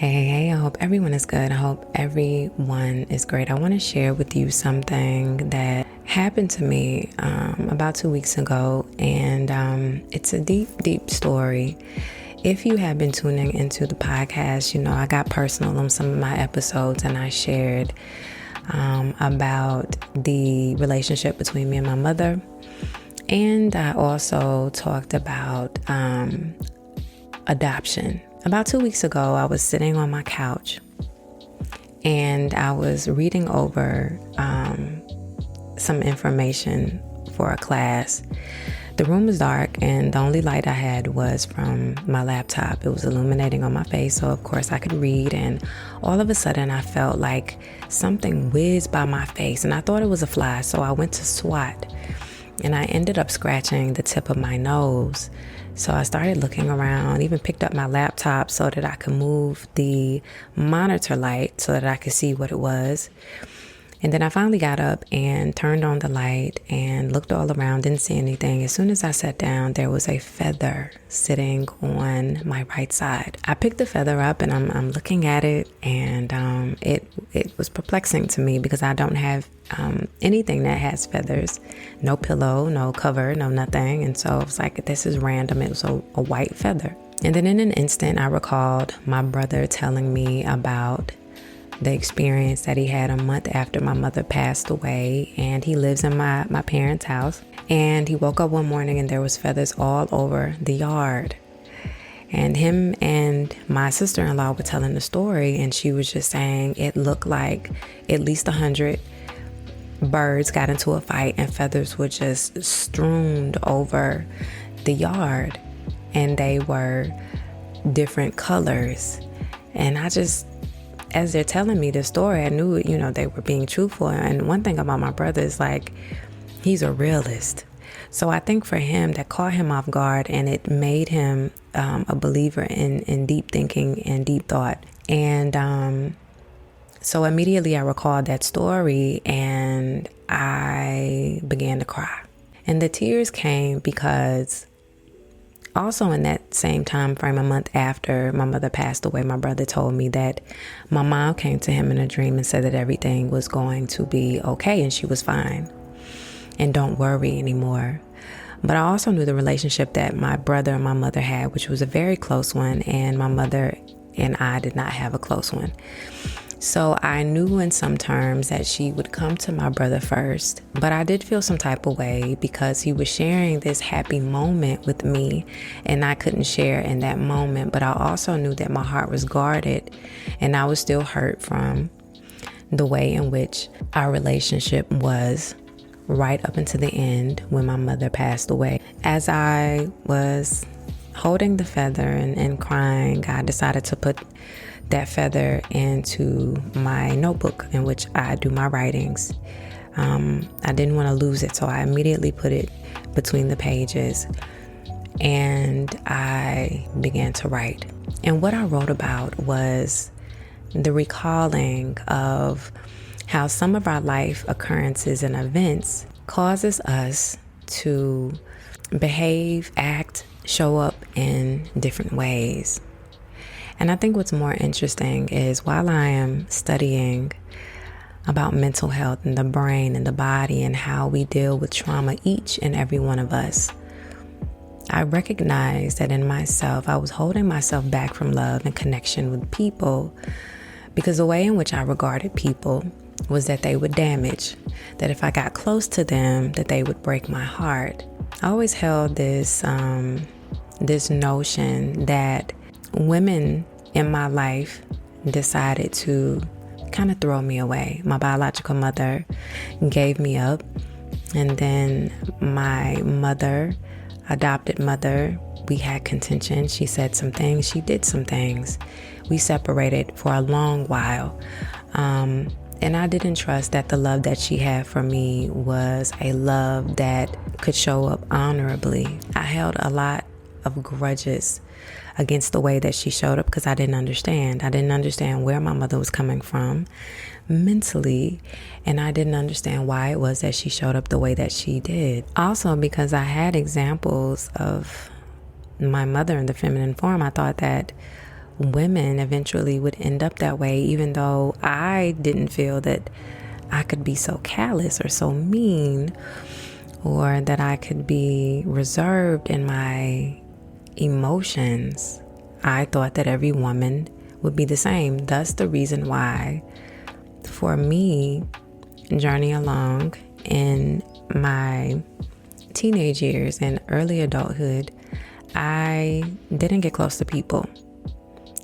Hey, I hope everyone is good. I hope everyone is great. I want to share with you something that happened to me about 2 weeks ago, and it's a deep story. If you have been tuning into the podcast, you know I got personal on some of my episodes, and I shared about the relationship between me and my mother, and I also talked about adoption. About 2 weeks ago, I was sitting on my couch and I was reading over some information for a class. The room was dark and the only light I had was from my laptop. It was illuminating on my face, so of course I could read, and all of a sudden I felt like something whizzed by my face and I thought it was a fly, so I went to swat and I ended up scratching the tip of my nose. So I started looking around, even picked up my laptop so that I could move the monitor light so that I could see what it was. And then I finally got up and turned on the light and looked all around, didn't see anything. As soon as I sat down, there was a feather sitting on my right side. I picked the feather up and I'm looking at it, and it was perplexing to me because I don't have anything that has feathers. No pillow, no cover, no nothing. And so I was like, this is random. It was a white feather. And then in an instant, I recalled my brother telling me about the experience that he had a month after my mother passed away, and he lives in my parents' house, and he woke up one morning and there was feathers all over the yard. And him and my sister-in-law were telling the story, and she was just saying it looked like at least 100 birds got into a fight and feathers were just strewn over the yard, and they were different colors. And as they're telling me the story, I knew, they were being truthful. And one thing about my brother is like, he's a realist. So I think for him, that caught him off guard, and it made him a believer in deep thinking and deep thought. And so immediately I recalled that story and I began to cry. And the tears came because also in that same time frame, a month after my mother passed away, my brother told me that my mom came to him in a dream and said that everything was going to be okay and she was fine and don't worry anymore. But I also knew the relationship that my brother and my mother had, which was a very close one, and my mother and I did not have a close one. So I knew in some terms that she would come to my brother first, but I did feel some type of way because he was sharing this happy moment with me and I couldn't share in that moment. But I also knew that my heart was guarded and I was still hurt from the way in which our relationship was right up until the end when my mother passed away. As I was holding the feather and crying, I decided to put that feather into my notebook in which I do my writings. I didn't want to lose it, so I immediately put it between the pages and I began to write. And what I wrote about was the recalling of how some of our life occurrences and events causes us to behave, act, show up in different ways. And I think what's more interesting is while I am studying about mental health and the brain and the body and how we deal with trauma, each and every one of us, I recognize that in myself, I was holding myself back from love and connection with people because the way in which I regarded people was that they would damage, that if I got close to them, that they would break my heart. I always held this notion that women in my life decided to kind of throw me away. My biological mother gave me up, and then my mother, adopted mother, we had contention. She said some things, she did some things. We separated for a long while. And I didn't trust that the love that she had for me was a love that could show up honorably. I held a lot of grudges against the way that she showed up because I didn't understand. I didn't understand where my mother was coming from mentally, and I didn't understand why it was that she showed up the way that she did. Also, because I had examples of my mother in the feminine form, I thought that women eventually would end up that way, even though I didn't feel that I could be so callous or so mean, or that I could be reserved in my emotions. I thought that every woman would be the same. Thus the reason why, for me, journey along in my teenage years and early adulthood, I didn't get close to people.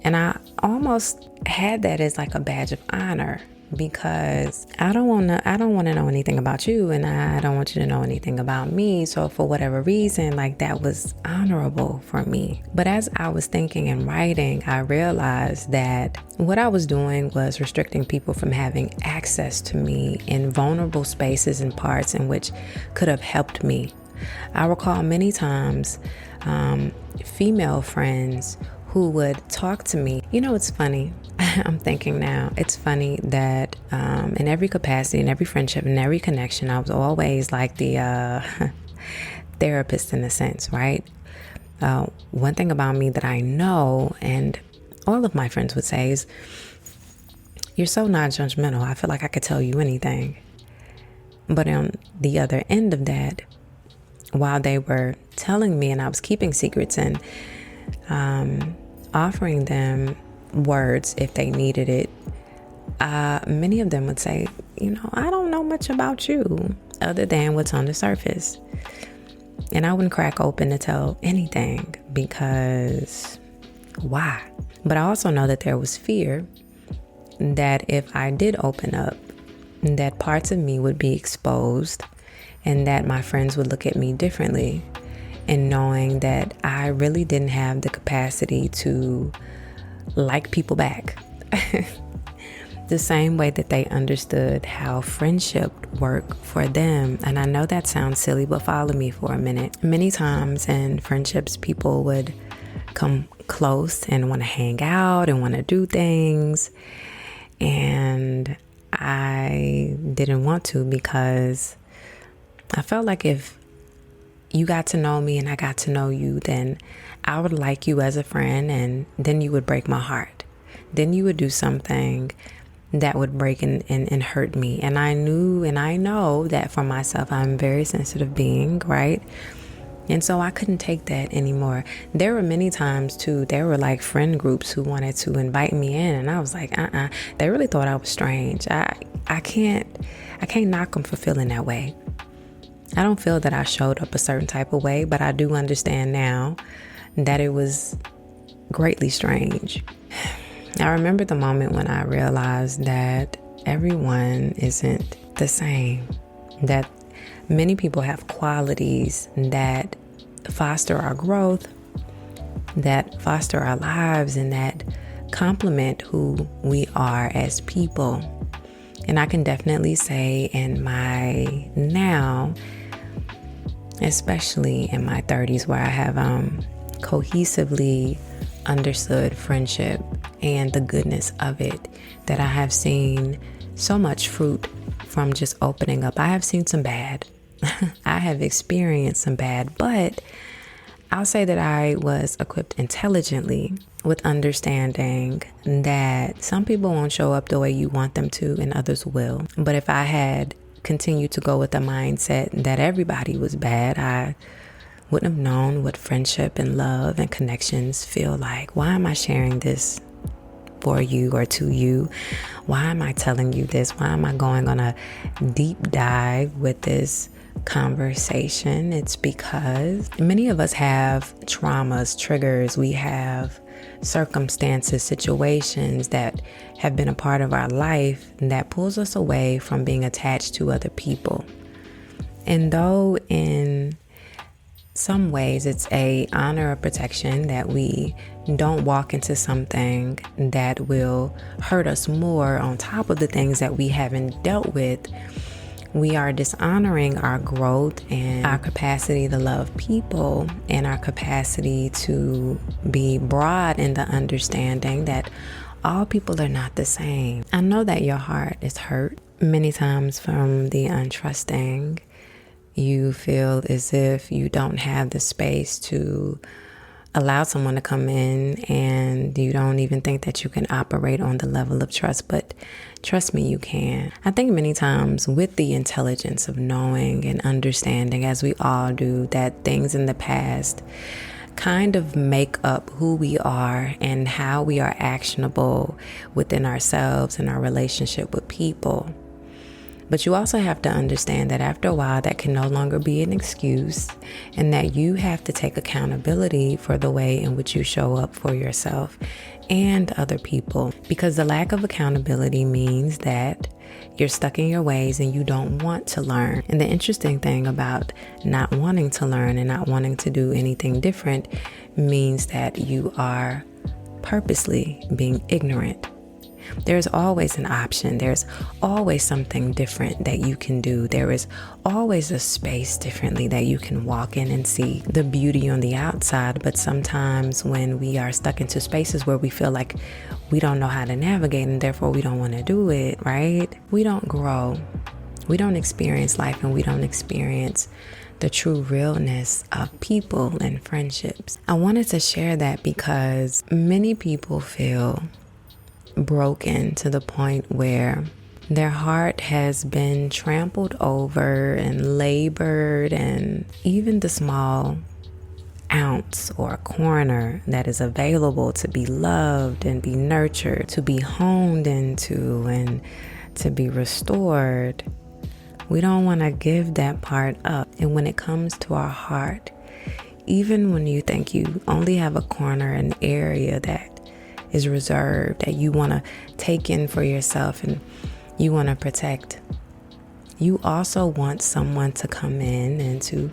And I almost had that as like a badge of honor, because I don't want to know anything about you, and I don't want you to know anything about me. So for whatever reason, like, that was honorable for me. But as I was thinking and writing, I realized that what I was doing was restricting people from having access to me in vulnerable spaces and parts in which could have helped me. I recall many times female friends who would talk to me. You know, it's funny. I'm thinking now, it's funny that in every capacity, in every friendship, in every connection, I was always like the therapist in a sense, right? One thing about me that I know, and all of my friends would say, is you're so non-judgmental. I feel like I could tell you anything. But on the other end of that, while they were telling me and I was keeping secrets and offering them words if they needed it, many of them would say, I don't know much about you other than what's on the surface. And I wouldn't crack open to tell anything, because why? But I also know that there was fear that if I did open up, that parts of me would be exposed and that my friends would look at me differently, and knowing that I really didn't have the capacity to like people back the same way that they understood how friendship worked for them. And I know that sounds silly, but follow me for a minute. Many times in friendships, people would come close and want to hang out and want to do things, and I didn't want to, because I felt like if you got to know me and I got to know you, then I would like you as a friend, and then you would break my heart. Then you would do something that would break and hurt me. And I knew and I know that for myself, I'm a very sensitive being, right? And so I couldn't take that anymore. There were many times too, there were like friend groups who wanted to invite me in, and I was like, They really thought I was strange. I can't knock them for feeling that way. I don't feel that I showed up a certain type of way, but I do understand now that it was greatly strange. I remember the moment when I realized that everyone isn't the same, that many people have qualities that foster our growth, that foster our lives, and that complement who we are as people. And I can definitely say in my now, especially in my 30s, where I have cohesively understood friendship and the goodness of it, that I have seen so much fruit from just opening up. I have seen some bad. I have experienced some bad, but I'll say that I was equipped intelligently with understanding that some people won't show up the way you want them to, and others will. But if I had continued to go with the mindset that everybody was bad, I wouldn't have known what friendship and love and connections feel like. Why am I sharing this for you or to you? Why am I telling you this? Why am I going on a deep dive with this conversation? It's because many of us have traumas, triggers. We have circumstances, situations that have been a part of our life that pulls us away from being attached to other people. And though in some ways it's a honor or protection that we don't walk into something that will hurt us more on top of the things that we haven't dealt with, we are dishonoring our growth and our capacity to love people, and our capacity to be broad in the understanding that all people are not the same. I know that your heart is hurt many times from the untrusting. You feel as if you don't have the space to allow someone to come in and you don't even think that you can operate on the level of trust, but trust me, you can. I think many times with the intelligence of knowing and understanding, as we all do, that things in the past kind of make up who we are and how we are actionable within ourselves and our relationship with people. But you also have to understand that after a while, that can no longer be an excuse, and that you have to take accountability for the way in which you show up for yourself and other people. Because the lack of accountability means that you're stuck in your ways and you don't want to learn. And the interesting thing about not wanting to learn and not wanting to do anything different means that you are purposely being ignorant. There's always an option. There's always something different that you can do. There is always a space differently that you can walk in and see the beauty on the outside. But sometimes when we are stuck into spaces where we feel like we don't know how to navigate and therefore we don't want to do it, right? We don't grow. We don't experience life, and we don't experience the true realness of people and friendships. I wanted to share that because many people feel broken to the point where their heart has been trampled over and labored, and even the small ounce or corner that is available to be loved and be nurtured, to be honed into and to be restored, we don't want to give that part up. And when it comes to our heart, even when you think you only have a corner, an area that is reserved, that you want to take in for yourself and you want to protect, you also want someone to come in and to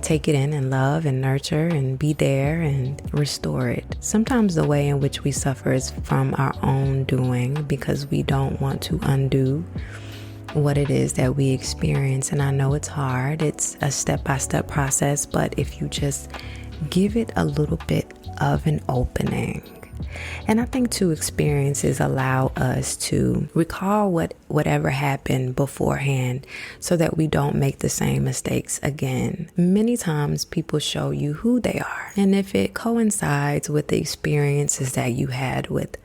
take it in and love and nurture and be there and restore it. Sometimes the way in which we suffer is from our own doing, because we don't want to undo what it is that we experience. And I know it's hard. It's a step-by-step process, but if you just give it a little bit of an opening. And I think too, experiences allow us to recall whatever happened beforehand so that we don't make the same mistakes again. Many times people show you who they are. And if it coincides with the experiences that you had with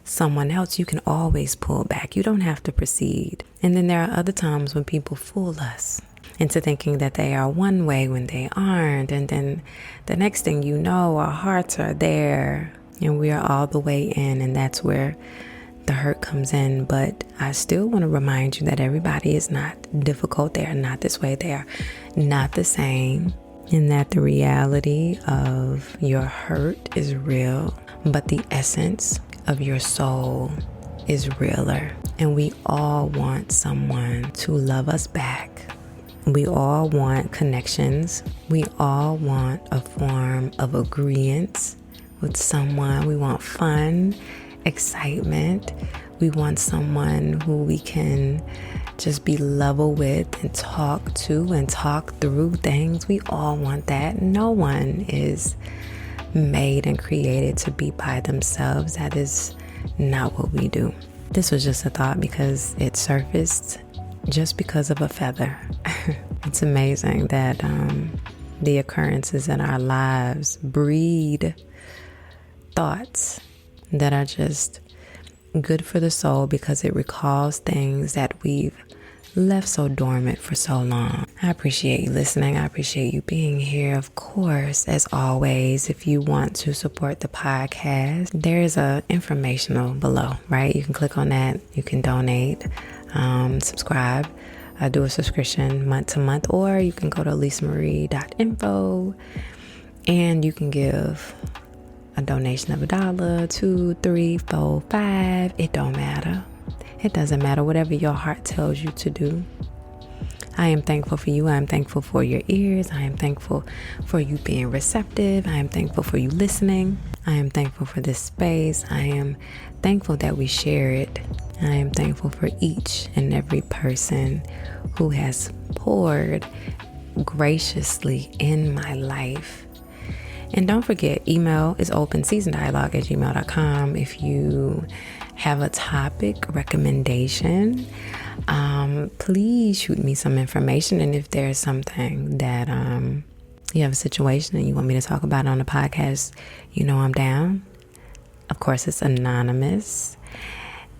someone else, you can always pull back. You don't have to proceed. And then there are other times when people fool us into thinking that they are one way when they aren't. And then the next thing you know, our hearts are there and we are all the way in, and that's where the hurt comes in. But I still want to remind you that everybody is not difficult. They are not this way. They are not the same, and that the reality of your hurt is real, but the essence of your soul is realer. And we all want someone to love us back. We all want connections. We all want a form of agreement with someone. We want fun, excitement. We want someone who we can just be level with and talk to and talk through things. We all want that. No one is made and created to be by themselves. That is not what we do. This was just a thought because it surfaced just because of a feather. It's amazing that the occurrences in our lives breed thoughts that are just good for the soul, because it recalls things that we've left so dormant for so long. I appreciate you listening. I appreciate you being here. Of course, as always, if you want to support the podcast, there is a informational below, right? You can click on that. You can donate, subscribe. I do a subscription month to month, or you can go to lisamarie.info and you can give a donation of $1, $2, $3, $4, $5. It don't matter. It doesn't matter. Whatever your heart tells you to do. I am thankful for you. I am thankful for your ears. I am thankful for you being receptive. I am thankful for you listening. I am thankful for this space. I am thankful that we share it. I am thankful for each and every person who has poured graciously in my life. And don't forget, email is open, seasondialogue@gmail.com. If you have a topic recommendation, please shoot me some information. And if there's something that you have a situation and you want me to talk about it on the podcast, you know I'm down. Of course, it's anonymous.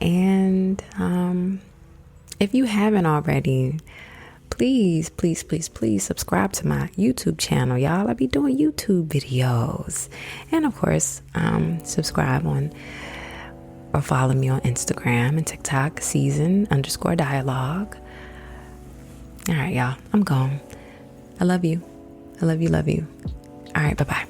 And if you haven't already, please subscribe to my YouTube channel, y'all. I be doing YouTube videos. And of course, subscribe on or follow me on Instagram and TikTok, season_dialogue. All right, y'all. I'm gone. I love you. I love you. All right, bye-bye.